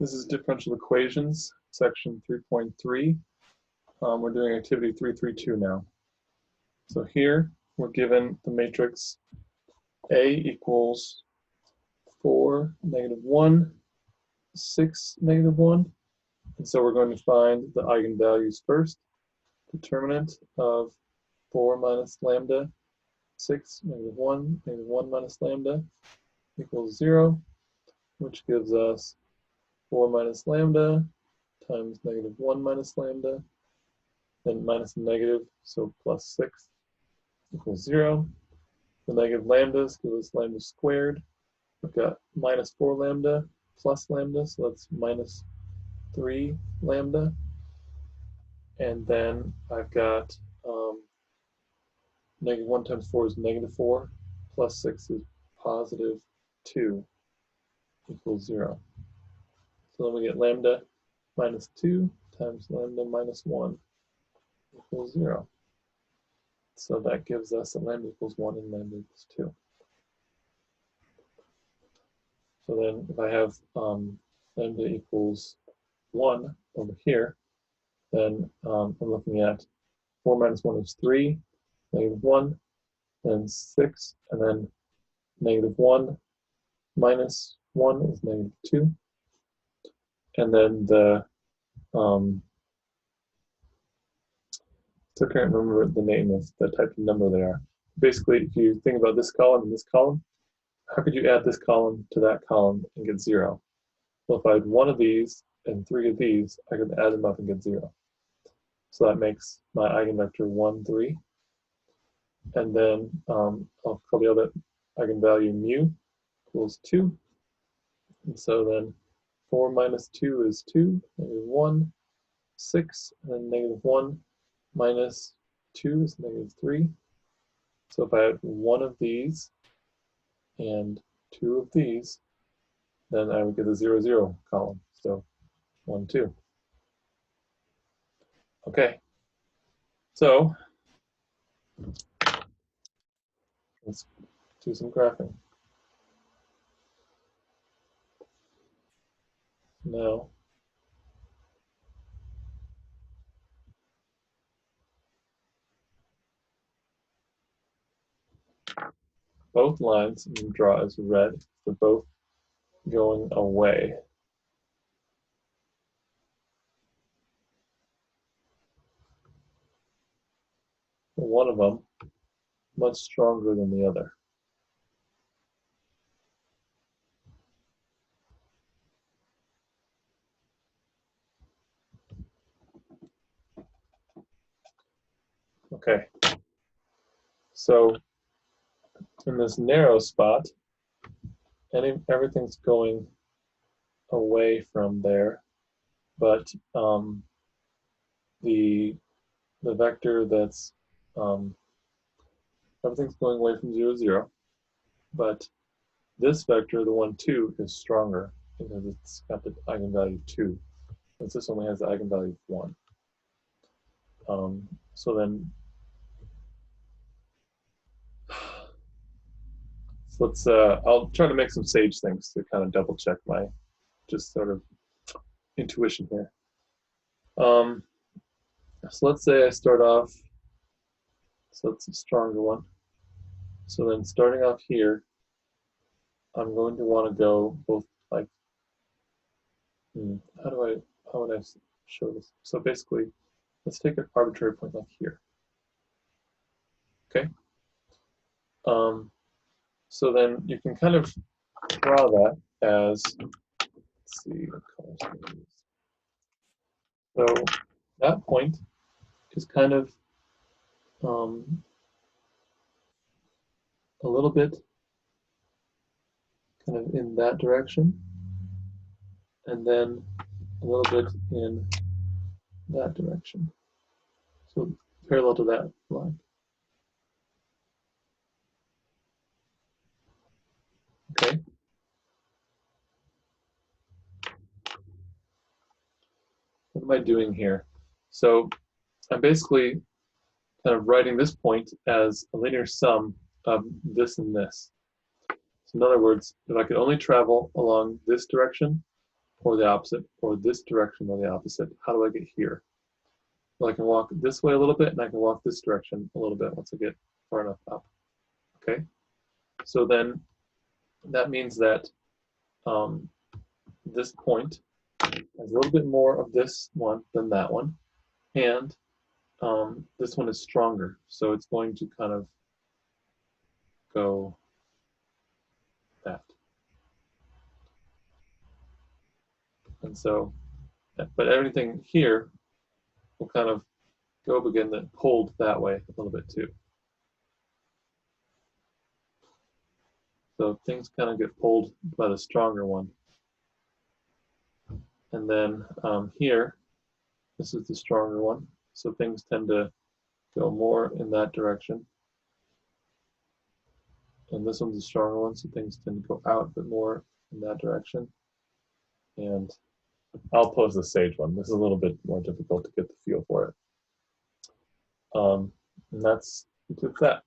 This is differential equations, section 3.3. We're doing activity 332 now. So here we're given the matrix A equals 4, -1, 6, -1. And so we're going to find the eigenvalues first. Determinant of 4 minus lambda, 6, -1, -1 minus lambda equals 0, which gives us 4 minus lambda times -1 minus lambda, then minus a negative, so plus 6 equals 0. The negative lambdas give us lambda squared. We've got minus 4 lambda plus lambda, so that's minus 3 lambda. And then I've got -1 times 4 is -4, plus 6 is positive 2 equals 0. So then we get lambda minus 2 times lambda minus 1 equals 0. So that gives us that lambda equals 1 and lambda equals 2. So then if I have lambda equals 1 over here, then I'm looking at 4 minus 1 is 3, -1, then 6, and then -1 minus 1 is -2. And then the, so I can't remember the name of the type of number they are. Basically, if you think about this column and this column, how could you add this column to that column and get 0? Well, if I had 1 of these and 3 of these, I could add them up and get 0. So that makes my eigenvector 1, 3. And then I'll call the other eigenvalue mu equals 2. And so then 4 minus 2 is 2, -1, 6, and then -1 minus 2 is -3. So if I have 1 of these and 2 of these, then I would get the 0, 0 column. So 1, 2. Okay. So let's do some graphing. Now, both lines I'm going to draw as red. They're both going away. One of them much stronger than the other. Okay. So in this narrow spot, everything's going away from there, but the vector that's everything's going away from 0, 0, but this vector, the 1, 2, is stronger because it's got the eigenvalue 2, and this only has the eigenvalue 1. So then, so let's, I'll try to make some sage things to kind of double check my just sort of intuition here. So let's say I start off, so it's a stronger one. So then starting off here, I'm going to want to go both like, how would I show this? So basically, let's take an arbitrary point like here. Okay. So then you can kind of draw that as, let's see what colors I'm going to use. So that point is kind of a little bit kind of in that direction, and then a little bit in that direction. So parallel to that line. Okay. What am I doing here? So I'm basically kind of writing this point as a linear sum of this and this. So in other words, if I could only travel along this direction or the opposite, or this direction or the opposite. How do I get here? Well, I can walk this way a little bit, and I can walk this direction a little bit once I get far enough up. Okay? So then that means that this point has a little bit more of this one than that one, and this one is stronger, so it's going to kind of go that. And so, but everything here will kind of go again that pulled that way a little bit too. So things kind of get pulled by the stronger one. And then here, this is the stronger one. So things tend to go more in that direction. And this one's a stronger one, so things tend to go out a bit more in that direction. And I'll pose the sage one. This is a little bit more difficult to get the feel for it. And that's that.